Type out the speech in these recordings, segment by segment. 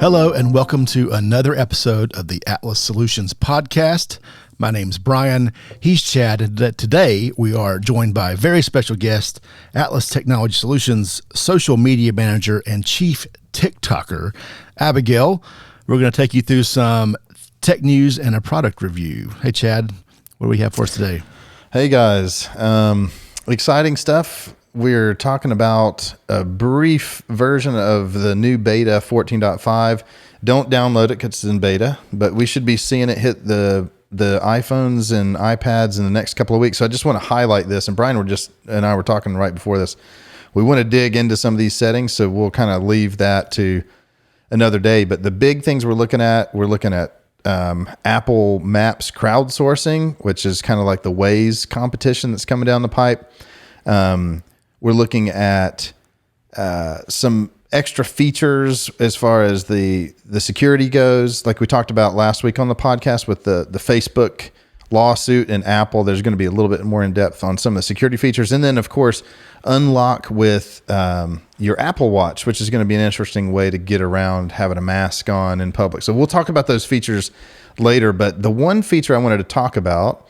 Hello, and welcome to another episode of the Atlas Solutions podcast. My name's Brian. He's Chad, and today we are joined by a very special guest, Atlas Technology Solutions social media manager and chief TikToker, Abigail. We're going to take you through some tech news and a product review. Hey, Chad, what do we have for us today? Hey, guys. Exciting stuff. We're talking about a brief version of the new beta 14.5. Don't download it because it's in beta, but we should be seeing it hit the iPhones and iPads in the next couple of weeks. So I just want to highlight this. And Brian and I were talking right before this. We want to dig into some of these settings, so we'll kind of leave that to another day. But the big things we're looking at Apple Maps crowdsourcing, which is kind of like the Waze competition that's coming down the pipe. We're looking at some extra features as far as the security goes. Like we talked about last week on the podcast with the Facebook lawsuit and Apple, there's going to be a little bit more in depth on some of the security features. And then, of course, unlock with your Apple Watch, which is going to be an interesting way to get around having a mask on in public. So we'll talk about those features later. But the one feature I wanted to talk about,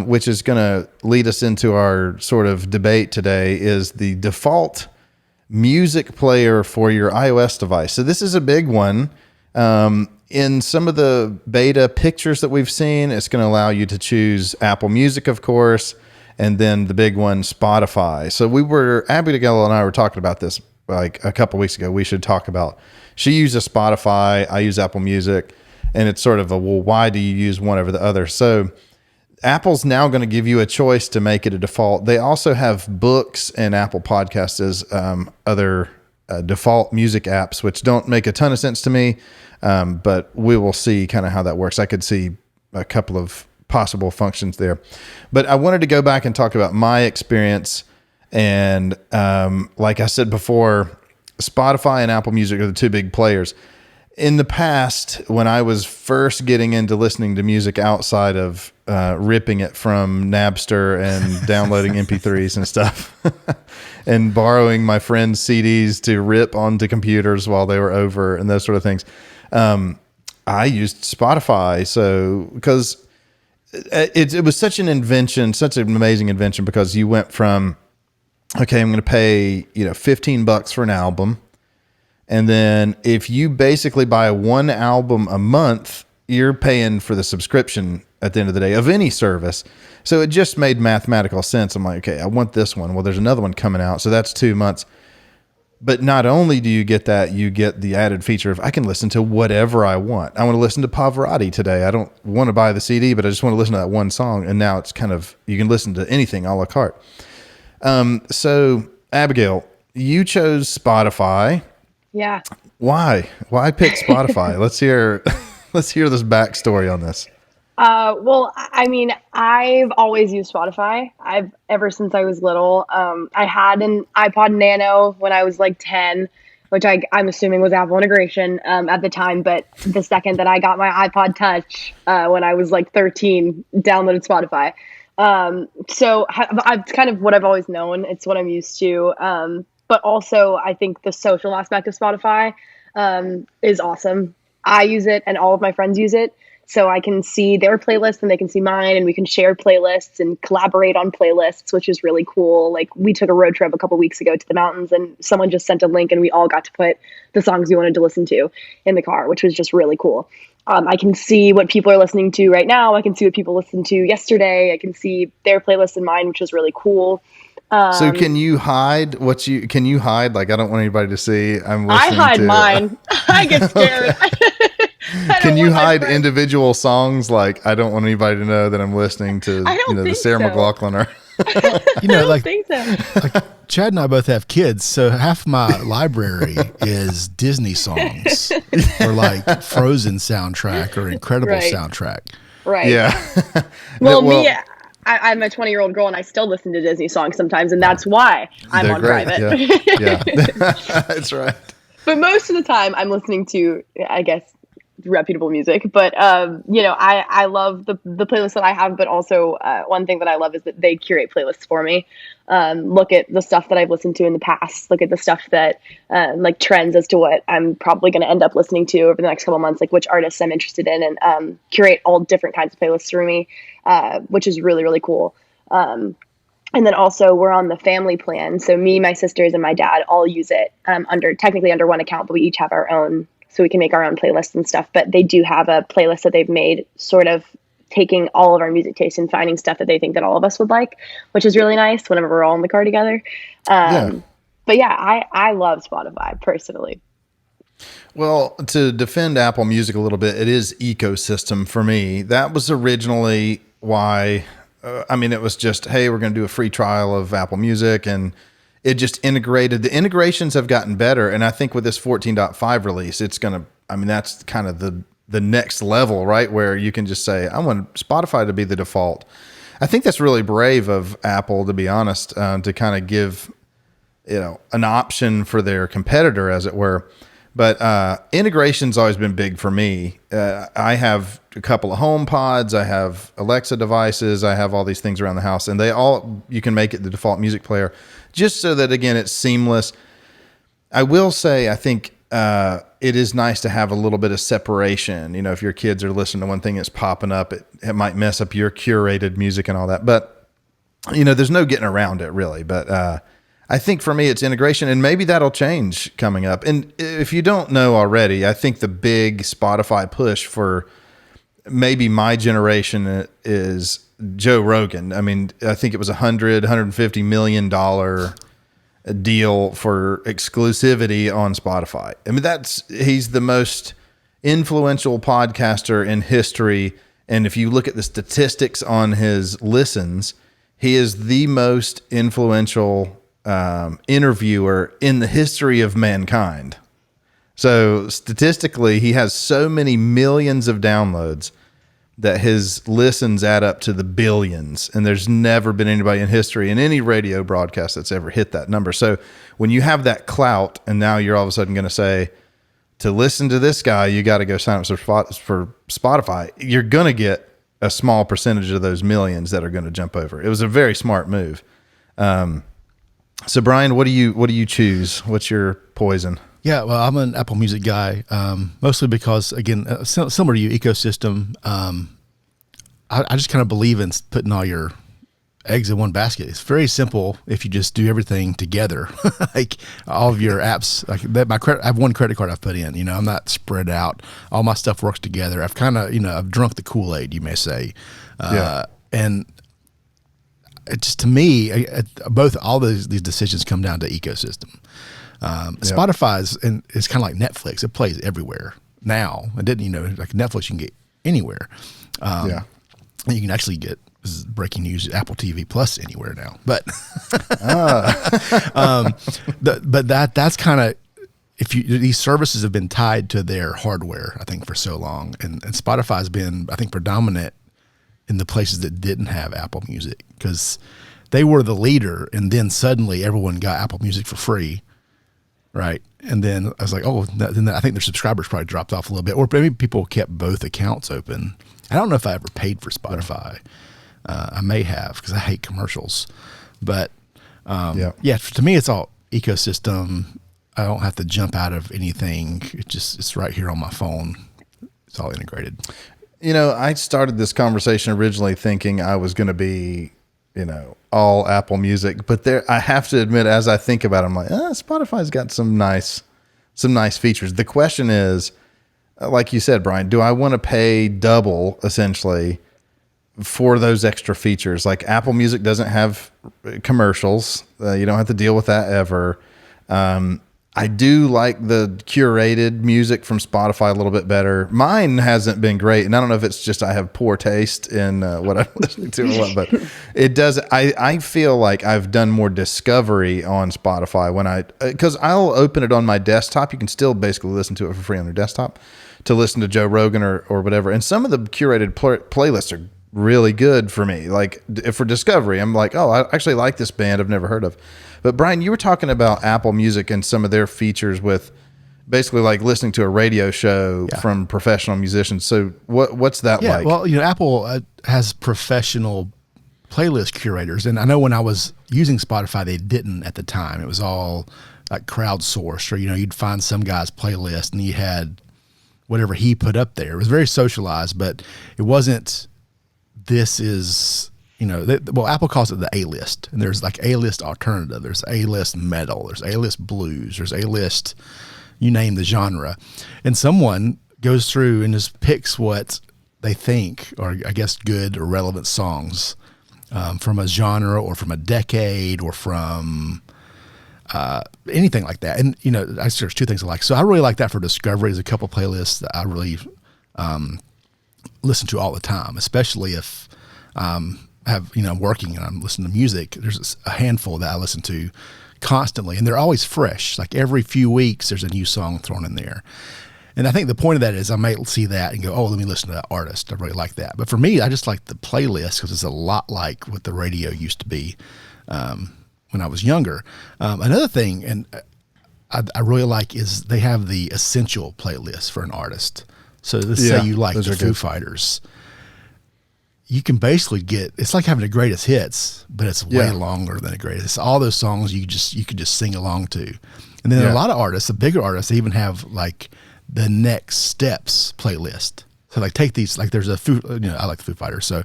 which is going to lead us into our sort of debate today, is the default music player for your iOS device. So this is a big one. In some of the beta pictures that we've seen, it's going to allow you to choose Apple Music, of course, and then the big one, Spotify. So Abigail and I were talking about this like a couple weeks ago. We should talk about, she uses Spotify, I use Apple Music, and it's sort of why do you use one over the other? So Apple's now going to give you a choice to make it a default. They also have Books and Apple Podcasts as other default music apps, which don't make a ton of sense to me, but we will see kind of how that works. I could see a couple of possible functions there. But I wanted to go back and talk about my experience. And like I said before, Spotify and Apple Music are the two big players. In the past, when I was first getting into listening to music outside of ripping it from Napster and downloading MP3s and stuff and borrowing my friends' CDs to rip onto computers while they were over and those sort of things, I used Spotify. So because it was such an invention, such an amazing invention, because you went from, okay, I'm going to pay $15 for an album. And then if you basically buy one album a month, you're paying for the subscription at the end of the day of any service. So it just made mathematical sense. I'm like, okay, I want this one. Well, there's another one coming out. So that's 2 months. But not only do you get that, you get the added feature of I can listen to whatever I want. I want to listen to Pavarotti today. I don't want to buy the CD, but I just want to listen to that one song. And now it's kind of, you can listen to anything a la carte. So Abigail, you chose Spotify. Yeah. Why pick Spotify? Let's hear this backstory on this. Well, I mean, I've always used Spotify. Ever since I was little. I had an iPod Nano when I was like 10, which I'm assuming was Apple integration at the time. But the second that I got my iPod Touch when I was like 13, downloaded Spotify. So it's kind of what I've always known. It's what I'm used to. But also, I think the social aspect of Spotify is awesome. I use it and all of my friends use it. So I can see their playlists and they can see mine, and we can share playlists and collaborate on playlists, which is really cool. Like we took a road trip a couple weeks ago to the mountains, and someone just sent a link and we all got to put the songs we wanted to listen to in the car, which was just really cool. I can see what people are listening to right now. I can see what people listened to yesterday. I can see their playlist and mine, which is really cool. So can you hide like, I don't want anybody to see I'm listening I hide to mine. I get scared. Can you hide individual songs? Like, I don't want anybody to know that I'm listening to, the Sarah McLachlan or like, think so. like Chad and I both have kids, so half my library is Disney songs or like Frozen soundtrack or Incredible soundtrack. Right. Yeah. Well, me, I'm a 20-year-old girl and I still listen to Disney songs sometimes, and that's why I'm on great. private. Yeah. That's right. But most of the time I'm listening to, I guess, reputable music. But I love the playlist that I have, but also one thing that I love is that they curate playlists for me. Look at the stuff that I've listened to in the past, look at the stuff that like trends as to what I'm probably going to end up listening to over the next couple months, like which artists I'm interested in, and curate all different kinds of playlists through me, which is really, really cool. And then also we're on the family plan. So me, my sisters, and my dad all use it technically under one account, but we each have our own, so we can make our own playlists and stuff. But they do have a playlist that they've made, sort of taking all of our music tastes and finding stuff that they think that all of us would like, which is really nice whenever we're all in the car together. But yeah, I love Spotify personally. Well, to defend Apple Music a little bit, it is ecosystem for me. That was originally why... it was just, hey, we're going to do a free trial of Apple Music, and it just integrated. The integrations have gotten better, and I think with this 14.5 release, it's going to, that's kind of the next level, right? Where you can just say, I want Spotify to be the default. I think that's really brave of Apple, to be honest, to kind of give, an option for their competitor, as it were. But integration's always been big for me. I have a couple of home pods. I have Alexa devices. I have all these things around the house, and you can make it the default music player just so that, again, it's seamless. I will say, I think it is nice to have a little bit of separation. If your kids are listening to one thing that's popping up, it might mess up your curated music and all that. But, there's no getting around it, really. But I think for me, it's integration, and maybe that'll change coming up. And if you don't know already, I think the big Spotify push for maybe my generation is Joe Rogan. I think it was $150 million deal for exclusivity on Spotify. He's the most influential podcaster in history. And if you look at the statistics on his listens, he is the most influential interviewer in the history of mankind. So statistically, he has so many millions of downloads that his listens add up to the billions. And there's never been anybody in history in any radio broadcast that's ever hit that number. So when you have that clout, and now you're all of a sudden going to say, to listen to this guy, you got to go sign up for Spotify, you're going to get a small percentage of those millions that are going to jump over. It was a very smart move. So Brian, what do you choose? What's your poison? Yeah, well, I'm an Apple Music guy, mostly because, again, similar to you, ecosystem. I just kind of believe in putting all your eggs in one basket. It's very simple if you just do everything together, like all of your apps. Like I have one credit card I've put in. I'm not spread out. All my stuff works together. I've kind of, I've drunk the Kool-Aid, you may say, and. It just, to me, all these decisions come down to ecosystem. Spotify is kind of like Netflix. It plays everywhere now. It didn't, like Netflix, you can get anywhere. And you can actually get, this is breaking news, Apple TV Plus anywhere now. But that's kind of, these services have been tied to their hardware, I think, for so long, and Spotify has been, I think, predominant in the places that didn't have Apple Music, because they were the leader, and then suddenly everyone got Apple Music for free, right? And then I was like, then I think their subscribers probably dropped off a little bit, or maybe people kept both accounts open. I don't know if I ever paid for Spotify. I may have, because I hate commercials. But to me, it's all ecosystem. I don't have to jump out of anything. It's right here on my phone. It's all integrated. I started this conversation originally thinking I was going to be, all Apple Music, but I have to admit, as I think about it, I'm like, Spotify's got some nice features. The question is, like you said, Brian, do I want to pay double essentially for those extra features? Like Apple Music doesn't have commercials. You don't have to deal with that ever. I do like the curated music from Spotify a little bit better. Mine hasn't been great, and I don't know if it's just I have poor taste in what I'm listening to or what, but it does. I feel like I've done more discovery on Spotify because I'll open it on my desktop. You can still basically listen to it for free on your desktop to listen to Joe Rogan or whatever. And some of the curated playlists are really good for me. Like for discovery, I'm like, I actually like this band I've never heard of. But Brian, you were talking about Apple Music and some of their features with basically like listening to a radio show from professional musicians. So what's that like? Well, Apple has professional playlist curators, and I know when I was using Spotify, they didn't at the time. It was all like crowdsourced, or you'd find some guy's playlist and he had whatever he put up there. It was very socialized, but it wasn't. This is Apple calls it the A list, and there's like A list alternative, there's A list metal, there's A list blues, there's A list, you name the genre, and someone goes through and just picks what they think are, I guess, good or relevant songs from a genre or from a decade or from anything like that. And there's two things I like. So I really like that for discovery. There's a couple playlists that I really listen to all the time, especially if I'm working and I'm listening to music. There's a handful that I listen to constantly, and they're always fresh. Like every few weeks, there's a new song thrown in there. And I think the point of that is I might see that and go, oh, let me listen to that artist. I really like that. But for me, I just like the playlist because it's a lot like what the radio used to be when I was younger. Another thing, and I really like, is they have the essential playlist for an artist. So let's say you like the Foo Fighters. You can basically it's like having the greatest hits, but it's way longer than the greatest. It's all those songs you could just sing along to. And then a lot of artists, the bigger artists, they even have like the next steps playlist. So like take these, like there's a I like the Foo Fighters. So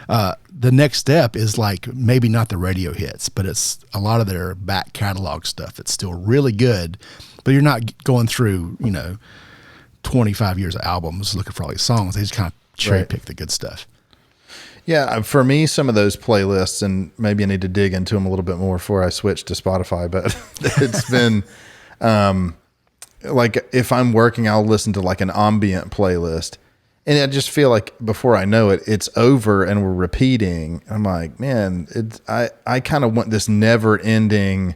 the next step is like maybe not the radio hits, but it's a lot of their back catalog stuff that's still really good, but you're not going through, 25 years of albums looking for all these songs. They just kind of cherry pick the good stuff. Yeah, for me, some of those playlists, and maybe I need to dig into them a little bit more before I switch to Spotify, but it's been like if I'm working, I'll listen to like an ambient playlist, and I just feel like before I know it, it's over and we're repeating. I'm like, man, I kind of want this never-ending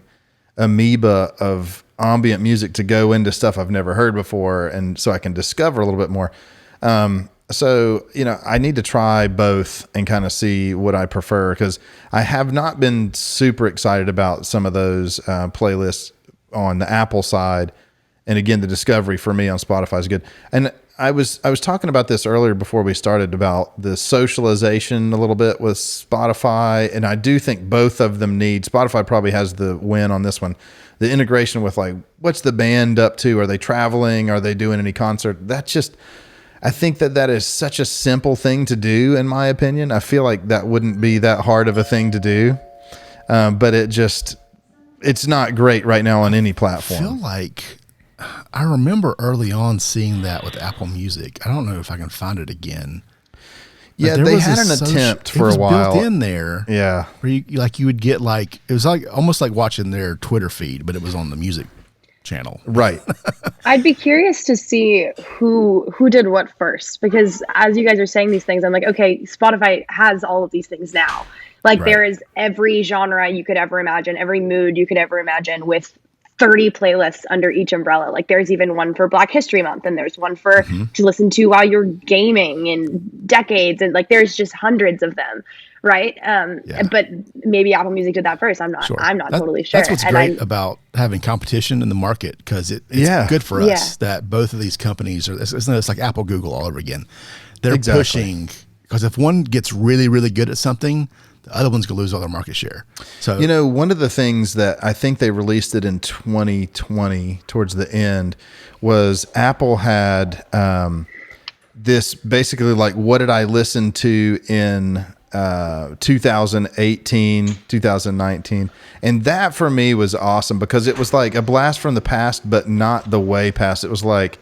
amoeba of ambient music to go into stuff I've never heard before, and so I can discover a little bit more. So, I need to try both and kind of see what I prefer, because I have not been super excited about some of those playlists on the Apple side. And again, the discovery for me on Spotify is good. And I was talking about this earlier before we started about the socialization a little bit with Spotify. And I do think both of them Spotify probably has the win on this one. The integration with like, what's the band up to? Are they traveling? Are they doing any concert? I think that is such a simple thing to do, in my opinion. I feel like that wouldn't be that hard of a thing to do. But it's not great right now on any platform. I feel like I remember early on seeing that with Apple Music. I don't know if I can find it again. Yeah, they had an attempt for a while. Built in there. Yeah. Where you would get like, it was like almost like watching their Twitter feed, but it was on the music channel. Right. I'd be curious to see who did what first, because as you guys are saying these things, I'm like, okay, Spotify has all of these things now. Like there is every genre you could ever imagine, every mood you could ever imagine, with 30 playlists under each umbrella. Like there's even one for Black History Month, and there's one for to listen to while you're gaming in decades, and like there's just hundreds of them. Right. But maybe Apple Music did that first. I'm not totally sure. That's what's great about having competition in the market, because it's good for us that both of these companies it's like Apple, Google all over again. They're pushing, because if one gets really, really good at something, the other one's going to lose all their market share. So, one of the things that I think they released it in 2020 towards the end was Apple had this basically like, what did I listen to in 2018, 2019. And that for me was awesome, because it was like a blast from the past, but not the way past. It was like,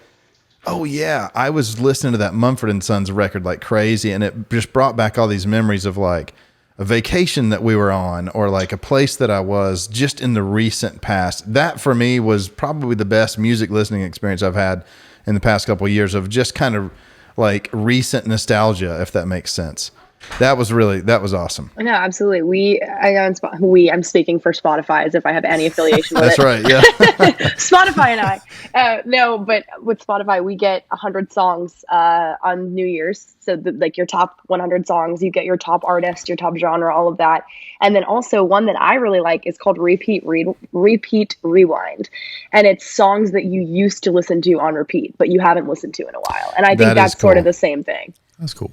oh yeah, I was listening to that Mumford & Sons record like crazy. And it just brought back all these memories of like a vacation that we were on, or like a place that I was just in the recent past. That for me was probably the best music listening experience I've had in the past couple of years, of just kind of like recent nostalgia, if that makes sense. that was awesome. No, absolutely. I'm speaking for Spotify as if I have any affiliation with That's it. right. Yeah. Spotify and I. No, but with Spotify, we get 100 songs on New Year's. So like your top 100 songs, you get your top artist, your top genre, all of that. And then also one that I really like is called Repeat Rewind. And it's songs that you used to listen to on repeat, but you haven't listened to in a while. And I think that's sort of the same thing. That's cool.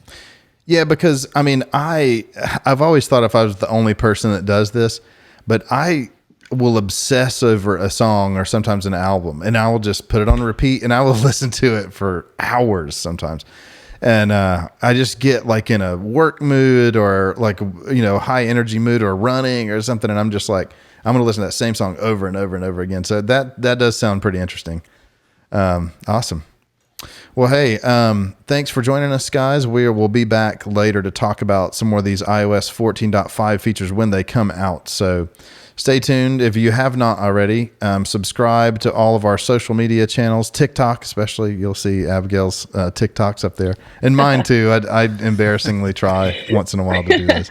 Yeah, because I mean, I've always thought if I was the only person that does this, but I will obsess over a song or sometimes an album, and I will just put it on repeat and I will listen to it for hours sometimes. And I just get like in a work mood or like, high energy mood or running or something, and I'm just like, I'm going to listen to that same song over and over and over again. So that does sound pretty interesting. Awesome. Well, hey, thanks for joining us, guys. We'll be back later to talk about some more of these iOS 14.5 features when they come out. So stay tuned. If you have not already, subscribe to all of our social media channels, TikTok especially. You'll see Abigail's TikToks up there. And mine too. I embarrassingly try once in a while to do this.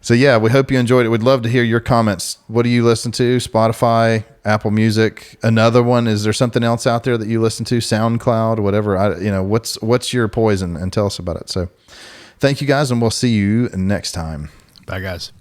So yeah, we hope you enjoyed it. We'd love to hear your comments. What do you listen to? Spotify, Apple Music, another one? Is there something else out there that you listen to? SoundCloud, whatever. What's your poison? And tell us about it. So thank you guys, and we'll see you next time. Bye, guys.